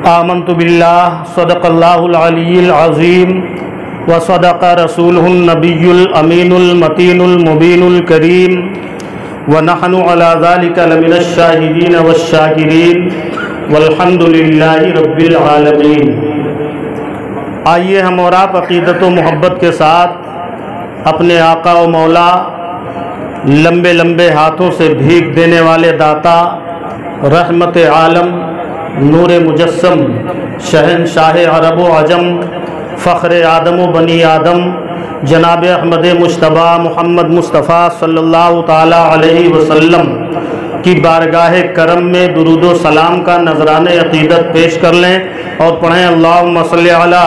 आमन्तु बिल्लाह सदक़ल्लाहुल अलिय्युल अज़ीम व सदक़ रसूलुहुन नबियुल अमीनुल मतीनुल मुबीनुल करीम व नहनु अला ज़ालिका लमिनश शाहिदीन वश्शाकिरीन वल्हम्दुलिल्लाहि रब्बिल आलमीन। आइए हम और आप अक़ीदत व मोहब्बत के साथ अपने आका व मौला लंबे लंबे हाथों से भीख देने वाले दाता रहमत आलम नूर मुजस्सम शहनशाह अरब व अजम फ़ख्र आदम व बनी आदम जनाब अहमद मुश्तबा मोहम्मद मुस्तफ़ा सल्लल्लाहु ताला अलैहि वसल्लम की बारगाह करम में दुरूद व सलाम का नजराने अक़ीदत पेश कर लें और पढ़ें अल्लाहुम्मा सल्लि अला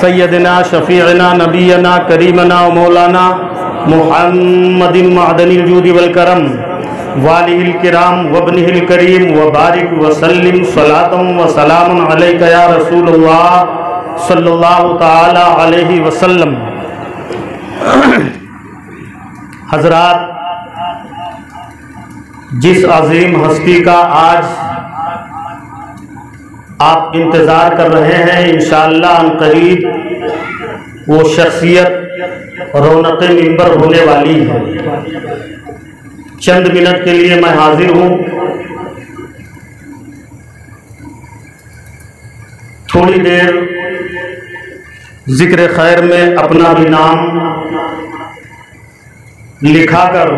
सय्यदिना शफ़ीअना नबीना करीमना व मौलाना मुहम्मदिन मअदनिल जूदि वल करम वालिहिल किराम वब्निहिल करीम व बारिक वसल्लिम सलातम व सलामन अलैका या रसूलुल्लाह सल्लल्लाहु ताला अलैहि वसल्लम। हज़रात, जिस अजीम हस्ती का आज आप इंतज़ार कर रहे हैं, इंशाअल्लाह अनक़रीब वो शख्सियत रौनक़ मिंबर होने वाली है। चंद मिनट के लिए मैं हाजिर हूँ। थोड़ी देर जिक्र खैर में अपना भी नाम लिखाकर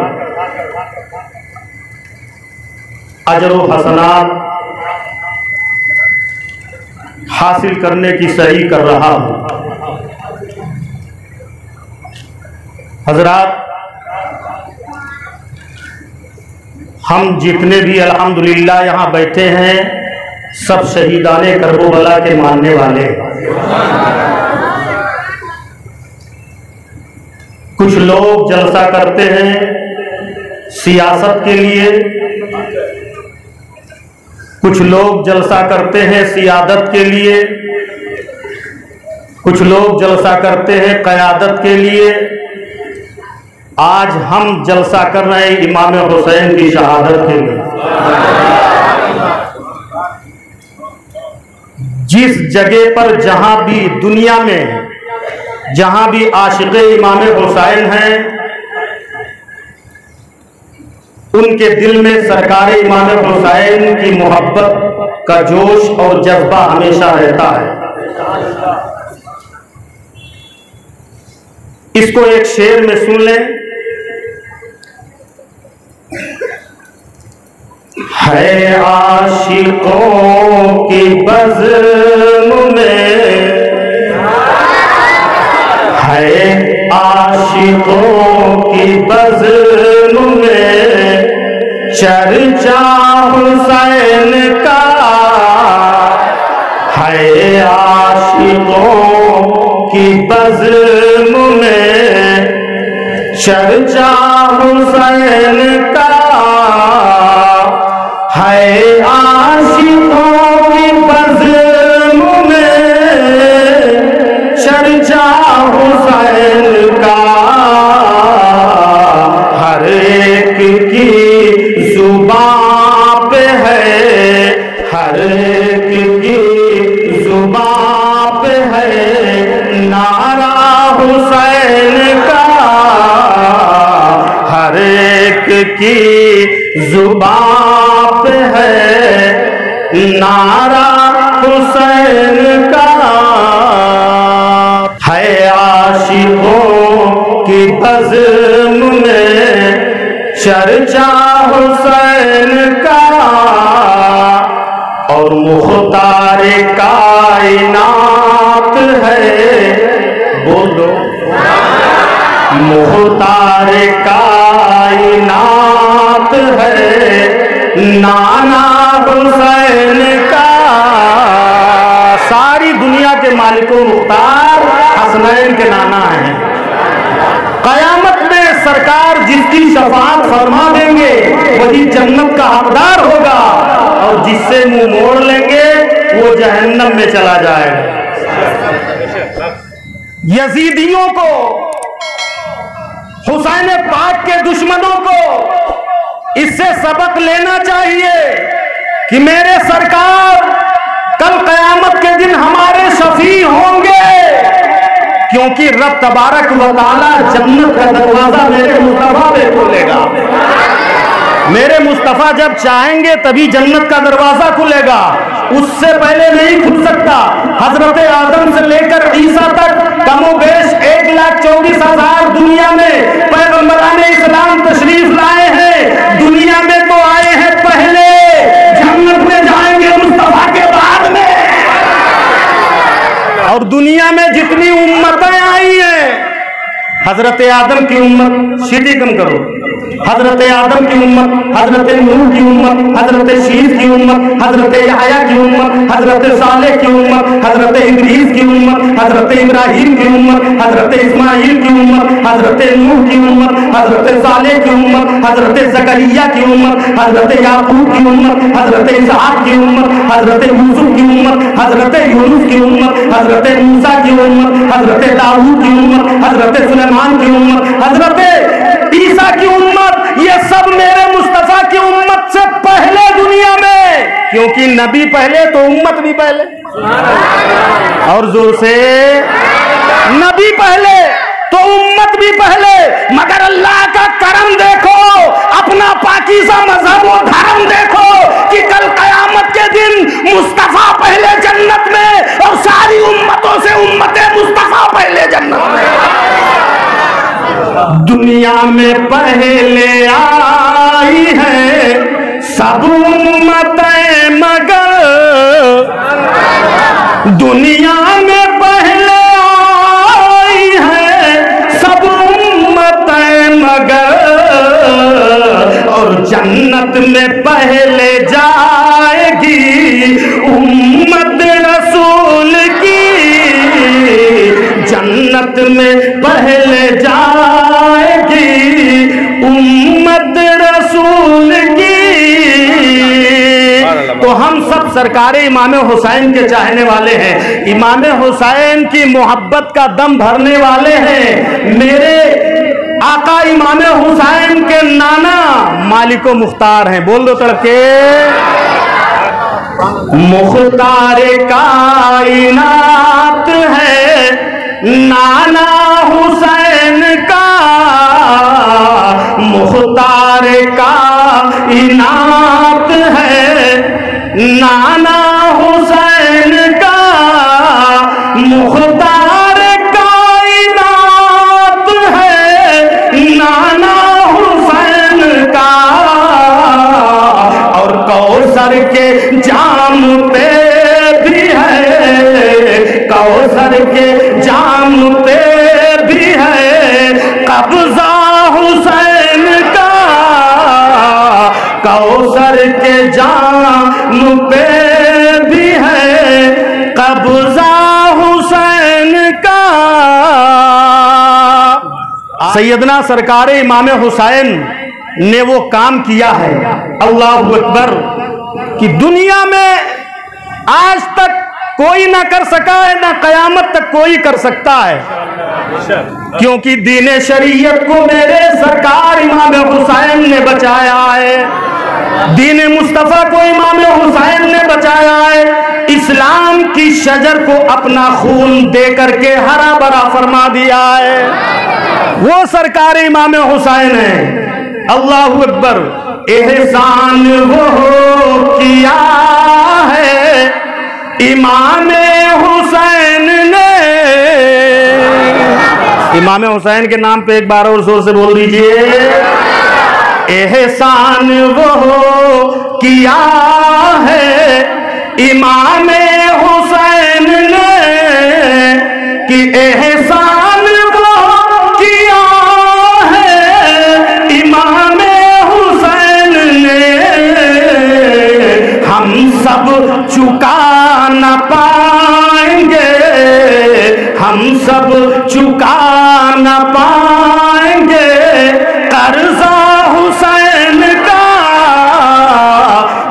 अजर व हसनात हासिल करने की सही कर रहा हूँ। हजरात, हम जितने भी अल्हम्दुलिल्लाह यहाँ बैठे हैं सब शहीदाने करबला के मानने वाले। कुछ लोग जलसा करते हैं सियासत के लिए, कुछ लोग जलसा करते हैं सियादत के लिए, कुछ लोग जलसा करते हैं क़यादत के लिए। आज हम जलसा कर रहे हैं इमाम हुसैन की शहादत के लिए। जिस जगह पर जहां भी दुनिया में जहां भी आशिक़े इमाम हुसैन हैं, उनके दिल में सरकार इमाम हुसैन की मोहब्बत का जोश और जज्बा हमेशा रहता है। इसको एक शेर में सुन लें। है आशिकों की बज़्म में, है आशिकों की बज़्म में चर्चा हुसैन का, है आशिकों की बज़्म में चर्चा हुसैन का, है आशिकों की बज़्म में चर्चा हुसैन का। हर एक की जुबान पे है, हर एक की जुबान पे है नारा हुसैन का, हर एक की जुबान पे है नारा हुसैन का। है आशिकों की बज़्म में चर्चा हुसैन का, और मुख्तार कायनात है, बोलो मुख्तार कायनात है नाना हुसैन का। सारी दुनिया के मालिकों मुख्तार हसनैन के नाना हैं। कयामत में सरकार जिसकी शफाअत फरमा देंगे वही जन्नत का हकदार होगा, और जिससे मुंह मोड़ लेंगे वो जहन्नम में चला जाएगा। यजीदियों को, हुसैन पाक के दुश्मनों को इससे सबक लेना चाहिए कि मेरे सरकार कल क़यामत के दिन हमारे शफी होंगे, क्योंकि रब तबारक व तआला जन्नत का दरवाजा मेरे मुस्तफा पे खोलेगा। मेरे मुस्तफा जब चाहेंगे तभी जन्नत का दरवाजा खुलेगा, उससे पहले नहीं खुल सकता। हजरत आदम से लेकर ईसा तक कमोबेश 1,24,000 दुनिया में पैगंबराने इस्लाम तशरीफ लाए हैं। दुनिया में तो आए हैं पहले, जन्नत में जाएंगे मुस्तफा के बाद में। और दुनिया में जितनी उम्मतें आई हैं, हजरत आदम की उम्मत, सीटी कम करो, हजरत आदम की उम्मत, हजरत नूह की उम्मत, हजरत शीश की उम्मत, हजरत यहया की उम्मत, हजरत सालेह की उम्मत, हजरत इदरीस की उम्मत, हजरत इब्राहिम की उम्मत, हजरत इस्माइल की उम्मत, हजरत नूह की उम्मत, हजरत सालेह की उम्मत, हजरत जकरिया की उम्मत, हजरत याकूब की उम्मत, हजरत इसहाक की उम्मत, हजरत यूसुफ की उम्मत, हजरत यूनुस की उम्मत, हजरत मूसा की उम्मत, हजरत दाऊद की उम्मत, हजरत सुलेमान की उम्मत, हजरत ईसा की उम्मत, ये सब मेरे मुस्तफा की उम्मत से पहले दुनिया में, क्योंकि नबी पहले तो उम्मत भी पहले, और जोर से नबी पहले तो उम्मत भी पहले। मगर अल्लाह का करम देखो, अपना पाकीज़ा मजहब और धर्म देखो कि कल क़यामत के दिन मुस्तफा पहले जन्नत में और सारी उम्मतों से उम्मते मुस्तफा पहले जन्नत में। दुनिया में पहले आई है सब उम्मतें, मगर दुनिया में पहले आई है सब उम्मतें, मगर और जन्नत में पहले जाएगी उम्मत रसूल की, जन्नत में पहले जाएगी उम्मत रसूल की। तो हम सब सरकार इमाम हुसैन के चाहने वाले हैं, इमाम हुसैन की मोहब्बत का दम भरने वाले हैं। मेरे आका इमाम हुसैन के नाना मालिको मुख्तार हैं, बोल दो तड़के, मुख्तार कायनात है नाना हुसैन का, मुख्तार कायनात है नाना हुसैन का, मुख्तार कायनात है नाना हुसैन का। और कौसर के जाम पे भी है, कौसर के जाम पे भी है कब्जा हुसैन का, कौसर के जाम पे भी है कब्जा हुसैन का। सैयदना सरकार इमाम हुसैन ने वो काम किया है, अल्लाहु अकबर, कि दुनिया में आज तक कोई ना कर सका है, ना कयामत तक कोई कर सकता है। क्योंकि दीन शरीयत को मेरे सरकार इमाम हुसैन ने बचाया है, दीन मुस्तफा को इमाम हुसैन ने बचाया है, इस्लाम की शजर को अपना खून दे करके हरा भरा फरमा दिया है। वो सरकार इमाम हुसैन है। अल्लाहु अकबर। एहसान वो किया है इमाम हुसैन ने। इमाम हुसैन के नाम पे एक बार और जोर से बोल दीजिए, एहसान वो किया है इमाम हुसैन ने, कि एहसान वो किया है इमाम हुसैन ने। हम सब चुका न पाएंगे, हम सब चुका न पाएंगे कर्जा हुसैन का,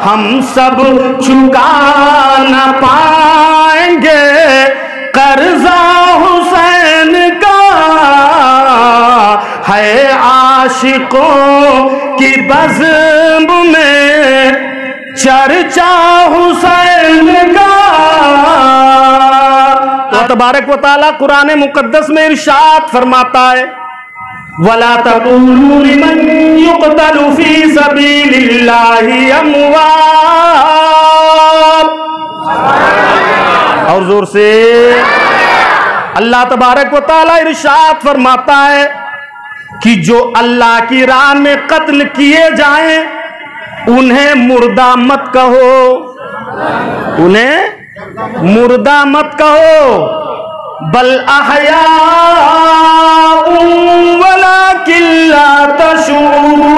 हम सब चुका न पाएंगे कर्जा हुसैन का। है आशिकों की बज़्म में चर्चा हुसैन का, तबारक व तआला कुरान मुकद्दस में इरशाद फरमाता है, वला तक़ूलू लिमन युक़तलु फ़ी सबीलिल्लाहि अमवात। और जोर से अल्लाह तबारक व तआला इरशाद फरमाता है कि जो अल्लाह की राह में कत्ल किए जाएं उन्हें मुर्दा मत कहो, उन्हें मुर्दा मत कहो, बल अहयाउन वलाकिन ला तशऊरून,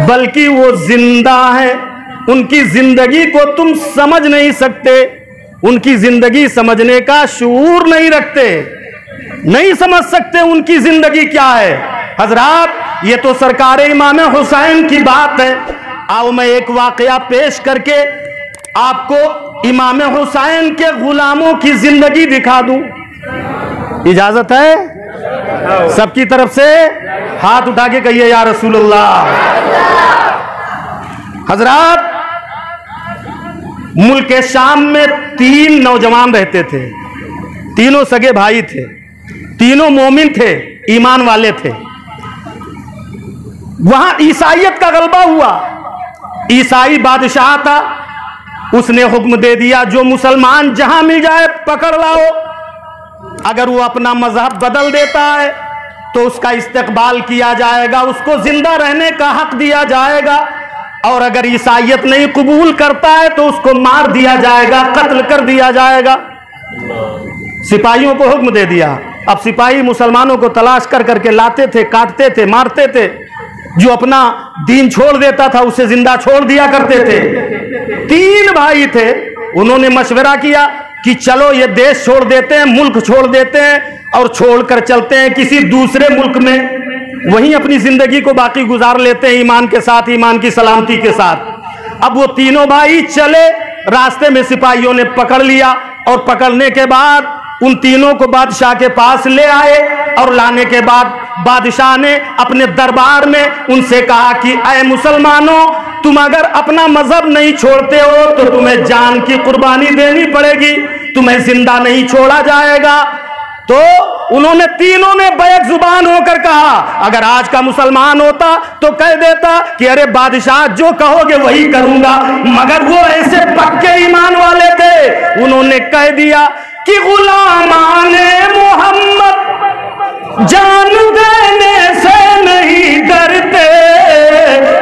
बल्कि वो जिंदा है, उनकी जिंदगी को तुम समझ नहीं सकते, उनकी जिंदगी समझने का शऊर नहीं रखते, नहीं समझ सकते उनकी जिंदगी क्या है। हजरात, ये तो सरकार इमाम हुसैन की बात है। आओ मैं एक वाकया पेश करके आपको इमाम हुसैन के गुलामों की जिंदगी दिखा दूं। इजाजत है? सबकी तरफ से हाथ उठा के कहिए या रसूलुल्लाह। हजरात, मुल्क शाम में 3 नौजवान रहते थे, तीनों सगे भाई थे, तीनों मोमिन थे, ईमान वाले थे। वहां ईसाइयत का गलबा हुआ। ईसाई बादशाह था, उसने हुक्म दे दिया जो मुसलमान जहां मिल जाए पकड़ लाओ। अगर वो अपना मजहब बदल देता है तो उसका इस्तकबाल किया जाएगा, उसको जिंदा रहने का हक दिया जाएगा, और अगर ईसाइयत नहीं कबूल करता है तो उसको मार दिया जाएगा, कत्ल कर दिया जाएगा। सिपाहियों को हुक्म दे दिया। अब सिपाही मुसलमानों को तलाश कर करके लाते थे, काटते थे, मारते थे। जो अपना दीन छोड़ देता था उसे जिंदा छोड़ दिया करते थे। 3 भाई थे, उन्होंने मशवरा किया कि चलो ये देश छोड़ देते हैं, मुल्क छोड़ देते हैं और छोड़कर चलते हैं किसी दूसरे मुल्क में, वहीं अपनी जिंदगी को बाकी गुजार लेते हैं ईमान के साथ, ईमान की सलामती के साथ। अब वो तीनों भाई चले, रास्ते में सिपाहियों ने पकड़ लिया और पकड़ने के बाद उन तीनों को बादशाह के पास ले आए, और लाने के बाद बादशाह ने अपने दरबार में उनसे कहा कि ऐ मुसलमानों, तुम अगर अपना मजहब नहीं छोड़ते हो तो तुम्हें जान की कुर्बानी देनी पड़ेगी, तुम्हें जिंदा नहीं छोड़ा जाएगा। तो उन्होंने तीनों ने बैक जुबान होकर कहा, अगर आज का मुसलमान होता तो कह देता कि अरे बादशाह जो कहोगे वही करूंगा, मगर वो ऐसे पक्के ईमान वाले थे, उन्होंने कह दिया कि गुलामाने मोहम्मद जान देने से नहीं डरते,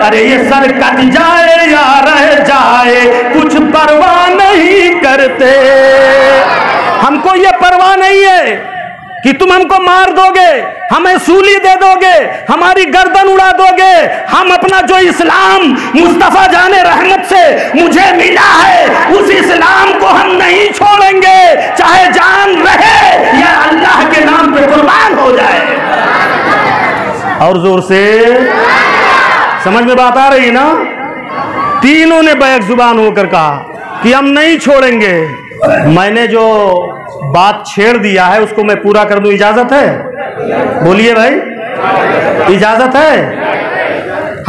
अरे ये सर कट जाए या रह जाए कुछ परवाह नहीं करते। हमको ये परवाह नहीं है कि तुम हमको मार दोगे, हमें सूली दे दोगे, हमारी गर्दन उड़ा दोगे। हम अपना जो इस्लाम मुस्तफा जाने रहमत से मुझे मिला है, उस इस्लाम को हम नहीं छोड़ेंगे, चाहे जान रहे या अल्लाह के नाम पे कुर्बान हो जाए। और जोर से समझ में बात आ रही ना? तीनों ने बैक जुबान होकर कहा कि हम नहीं छोड़ेंगे। मैंने जो बात छेड़ दिया है उसको मैं पूरा कर दूं, इजाजत है? बोलिए भाई, इजाजत है?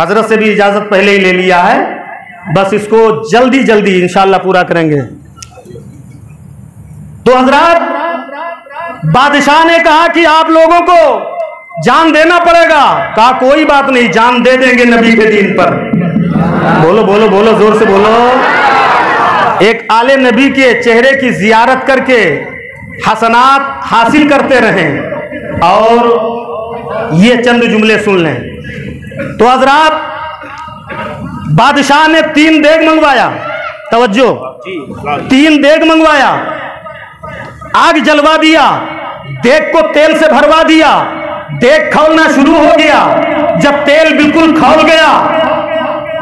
हजरत से भी इजाजत पहले ही ले लिया है, बस इसको जल्दी जल्दी इंशाल्लाह पूरा करेंगे। तो हजरत, बादशाह ने कहा कि आप लोगों को जान देना पड़ेगा। कहा कोई बात नहीं, जान दे देंगे नबी के दीन पर। बोलो बोलो बोलो, जोर से बोलो। एक आले नबी के चेहरे की जियारत करके हसनात हासिल करते रहें। और ये चंद जुमले सुन लें। तो हजरात, बादशाह ने 3 देग मंगवाया, तवज्जो, 3 देग मंगवाया, आग जलवा दिया, देग को तेल से भरवा दिया, देग खौलना शुरू हो गया। जब तेल बिल्कुल खौल गया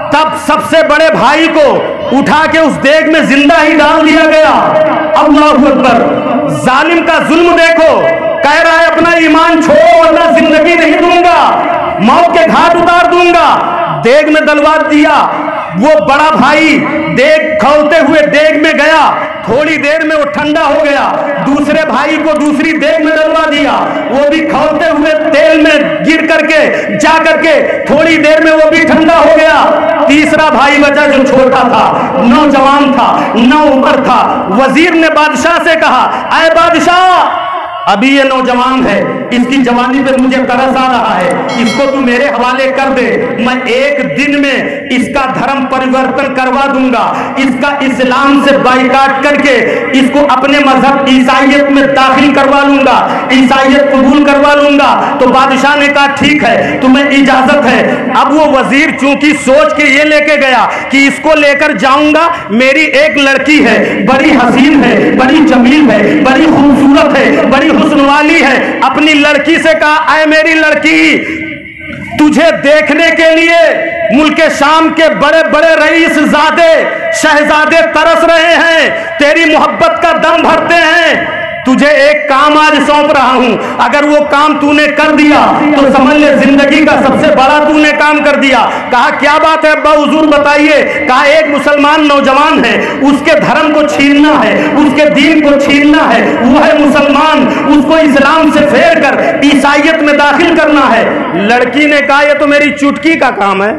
तब सबसे बड़े भाई को उठा के उस देग में जिंदा ही डाल दिया गया। अल्लाहू अकबर। जालिम का जुल्म देखो, कह रहा है अपना ईमान छोड़ो वरना जिंदगी नहीं दूंगा, मौत के घाट उतार दूंगा। देग में डलवा दिया। वो बड़ा भाई देग खौलते हुए देग में गया, थोड़ी देर में वो ठंडा हो गया। दूसरे भाई को दूसरी देग में डलवा दिया, वो भी खौलते हुए तेल में गिर करके जा करके थोड़ी देर में वो भी ठंडा हो गया। तीसरा भाई बचा जो छोटा था, नौजवान था, नौउम्र था। वजीर ने बादशाह से कहा, अय बादशाह, अभी ये नौजवान है, इसकी जवानी पे मुझे तरस आ रहा है, इसको तू मेरे हवाले कर दे। मैं एक दिन में इसका धर्म परिवर्तन करवा दूंगा, इसका इस्लाम से बाइकाट करके इसको अपने मजहब ईसाइयत में दाखिल करवा लूंगा, ईसाइयत कबूल करवा लूंगा। तो बादशाह ने कहा ठीक है, तुम्हें इजाजत है। अब वो वजीर चूंकि सोच के ये लेके गया कि इसको लेकर जाऊंगा, मेरी एक लड़की है, बड़ी हसीन है, बड़ी जमील है, बड़ी खूबसूरत है, बड़ी हुस्न वाली है। अपनी लड़की से कहा, ऐ मेरी लड़की, तुझे देखने के लिए मुल्क शाम के बड़े बड़े रईस ज़ादे शहजादे तरस रहे हैं, तेरी मोहब्बत का दम भरते हैं। तुझे एक काम आज सौंप रहा हूं, अगर वो काम तूने कर दिया तो समझ ले जिंदगी का सबसे बड़ा तूने काम कर दिया। कहा क्या बात है अब्बा हुजूर बताइए। कहा एक मुसलमान नौजवान है, उसके धर्म को छीनना है, उसके दीन को छीनना है, वो है मुसलमान, उसको इस्लाम से फेर कर ईसाइयत में दाखिल करना है। लड़की ने कहा ये तो मेरी चुटकी का काम है,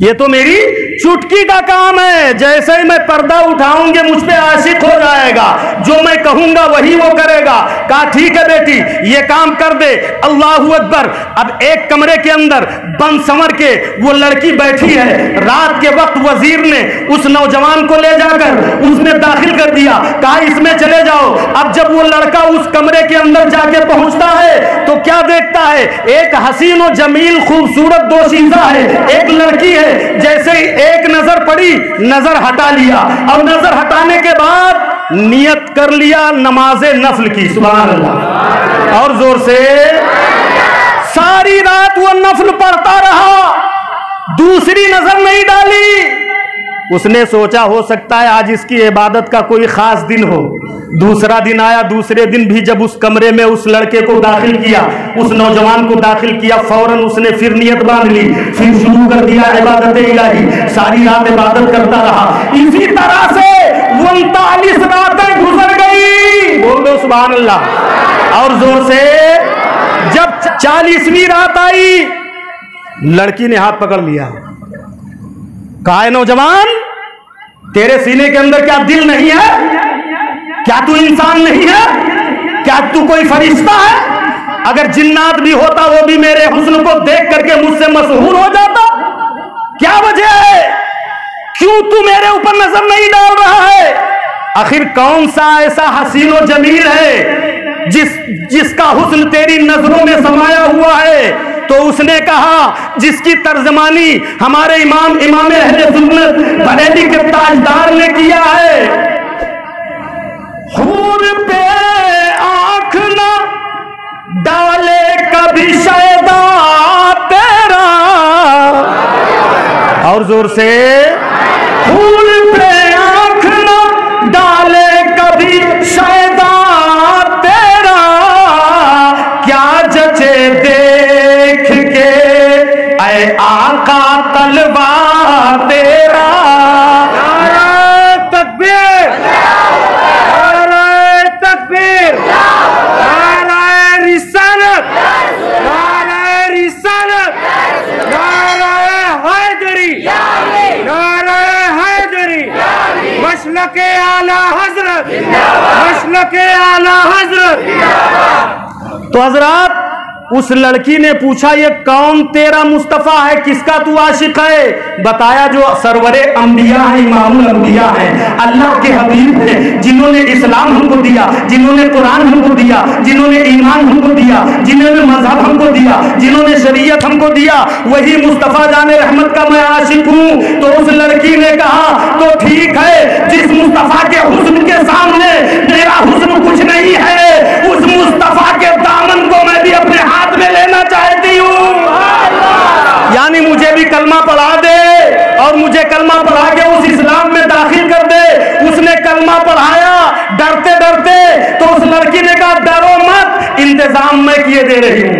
ये तो मेरी चुटकी का काम है, जैसे ही मैं पर्दा उठाऊंगी मुझ पे आशिक हो जाएगा, जो मैं कहूंगा वही वो करेगा। कहा ठीक है बेटी, ये काम कर दे। अल्लाहू अकबर। अब एक कमरे के अंदर बंद संवर के वो लड़की बैठी है। रात के वक्त वजीर ने उस नौजवान को ले जाकर उसमें दाखिल कर दिया। कहा इसमें चले जाओ। अब जब वो लड़का उस कमरे के अंदर जाके पहुंचता है तो क्या देखता है, एक हसीन और जमील खूबसूरत दोशीज़ा है, एक लड़की है। जैसे ही एक नजर पड़ी, नजर हटा लिया, और नजर हटाने के बाद नियत कर लिया नमाजे नफल की। सुभान अल्लाह। और जोर से सारी रात वो नफल पढ़ता रहा, दूसरी नजर नहीं डाली। उसने सोचा हो सकता है आज इसकी इबादत का कोई खास दिन हो। दूसरा दिन आया, दूसरे दिन भी जब उस कमरे में उस लड़के को दाखिल किया, उस नौजवान को दाखिल किया, फौरन उसने फिर नियत बांध ली, फिर शुरू कर दिया इबादत इलाही। सारी रात इबादत करता रहा। इसी तरह से 39 रातें गुजर गई। बोल दो सुभान अल्लाह। और जोर से जब 40वीं रात आई, लड़की ने हाथ पकड़ लिया। कहा नौजवान, तेरे सीने के अंदर क्या दिल नहीं है? क्या तू इंसान नहीं है? क्या तू कोई फरिश्ता है? अगर जिन्नात भी होता वो भी मेरे हुस्न को देख करके मुझसे मशहूर हो जाता। क्या वजह है, क्यों तू मेरे ऊपर नजर नहीं डाल रहा है? आखिर कौन सा ऐसा हसीन और जमील है जिसका हुस्न तेरी नजरों में समाया हुआ है? तो उसने कहा, जिसकी तर्जमानी हमारे इमाम अहले सुन्नत बरेली के ताजदार ने किया है, हूर पे आंख ना डाले कभी शैदा तेरा। और जोर से, हूर पे आंख ना डाले कभी शैदा तेरा, क्या जचे देख के ऐ आका तलवार तेरा। नारे तकबीर, नारे तकबीर, नारे रिसालत, नारे रिसालत, नारे हैदरी, नारे हैदरी, मसलके आला हजरत, मसलके आला हजरत। तो हजरत, उस लड़की ने पूछा, ये कौन तेरा मुस्तफा है, किसका तू आशिक है? बताया, जो सरवरे अंबिया है, इमामुल अंबिया है, अल्लाह के हबीब हैं, जिन्होंने इस्लाम हमको दिया, जिन्होंने कुरान हमको दिया, जिन्होंने ईमान हमको दिया, जिन्होंने मजहब हमको दिया, जिन्होंने शरीयत हमको दिया, वही मुस्तफा जाने रहमत का मैं आशिक हूँ। तो उस लड़की ने कहा, तो ठीक है, जिस मुस्तफा के हुस्न के सामने मेरा हुस्न कुछ नहीं है, उस मुस्तफा के दामन को मैं भी अपने हाथ में लेना चाहती हूँ। यानी मुझे भी कलमा पढ़ा दे और मुझे कलमा पढ़ा के उस इस्लाम में दाखिल कर दे। उसने कलमा पढ़ाया डरते डरते। तो उस लड़की ने कहा, डरो मत, इंतजाम मैं किए दे रही हूँ।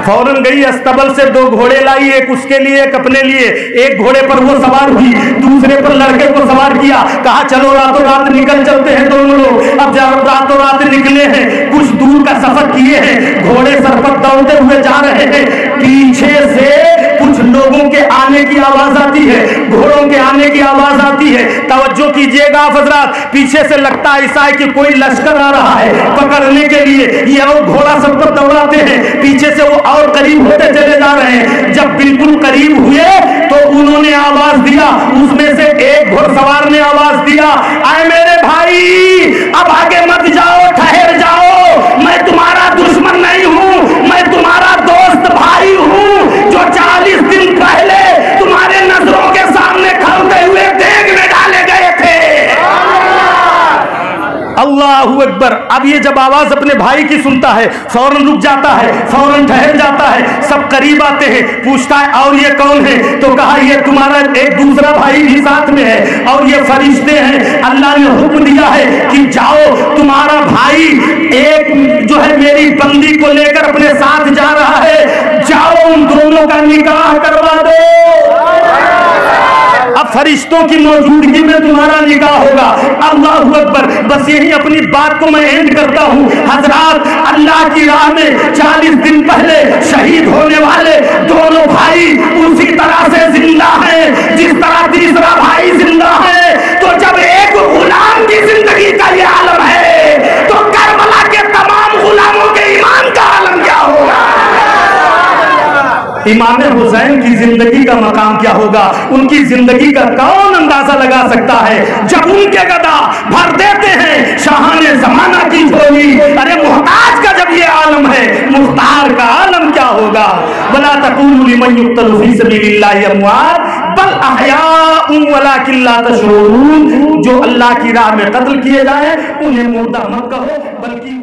फौरन गई, अस्तबल से 2 घोड़े लाई, एक उसके लिए एक अपने लिए। एक घोड़े पर वो सवार हुई, दूसरे दूसरे पर लड़के को सवार किया, कहा चलो रातों रात निकल चलते हैं दोनों लोग। अब जब रातों रात निकले हैं, कुछ दूर का सफर किए हैं, घोड़े सर पर दौड़ते हुए जा रहे हैं, पीछे से कुछ लोगों के आने की आवाज आती है, घोड़ों के आने की आवाज आती है। तवज्जो कीजिएगा हजरात, पीछे से लगता ऐसा है कि कोई लश्कर आ रहा है पकड़ने के लिए। ये और घोड़ा सब पर दौड़ाते हैं, पीछे से वो और करीब होते चले जा रहे हैं। जब बिल्कुल करीब हुए तो उन्होंने आवाज दिया, उसमें से एक घोड़सवार ने आवाज दिया, आए मेरे भाई अब आगे मत जाओ, ठहर जाओ, मैं तुम्हारा दुश्मन नहीं हूं, मैं तुम्हारा दोस्त भाई हूं, जो 40 दिन पहले तुम्हारे नजरों के सामने खड़ते हुए देग में डाले गए थे। अल्लाहू अकबर। अब ये जब आवाज अपने भाई की सुनता है, फौरन रुक जाता है, फौरन ठहर जाता है। सब करीब आते हैं, पूछता है और ये कौन है? तो कहा ये तुम्हारा एक दूसरा भाई भी साथ में है और ये फरिश्ते हैं। अल्लाह ने हुक्म दिया है कि जाओ, तुम्हारा भाई एक जो है मेरी बंदी को लेकर अपने साथ जा रहा है, जाओ उन दोनों का निकाह करवा दो। अब फरिश्तों की मौजूदगी में तुम्हारा निकाह होगा। अल्लाहू अकबर। बस यही अपनी बात को मैं एंड करता हूँ हजरात। अल्लाह की राह में 40 दिन पहले शहीद होने वाले दोनों भाई उसी तरह से जिंदा हैं जिस तरह तीसरा भाई जिंदा है। तो जब एक गुलाम की जिंदगी का ये आलम है, तो करबला के तमाम गुलामों के ईमान का आलम क्या होगा? इमाम हुसैन की जिंदगी का मकाम क्या होगा? उनकी जिंदगी का कौन अंदाजा लगा सकता है? जब उनके गदा भर देते हैं शाहाने जमाना की झोली, अरे मुहताज का जब ये आलम है, मुख्तार का आलम क्या होगा? वला तक़ूलू लिमन युक़्तलू फ़ी सबीलिल्लाहि अमवात बल अहयाउन वलाकिन ला तशऊरून। जो अल्लाह की राह में कत्ल किए जाए उन्हें मुर्दा मत कहो, बल्कि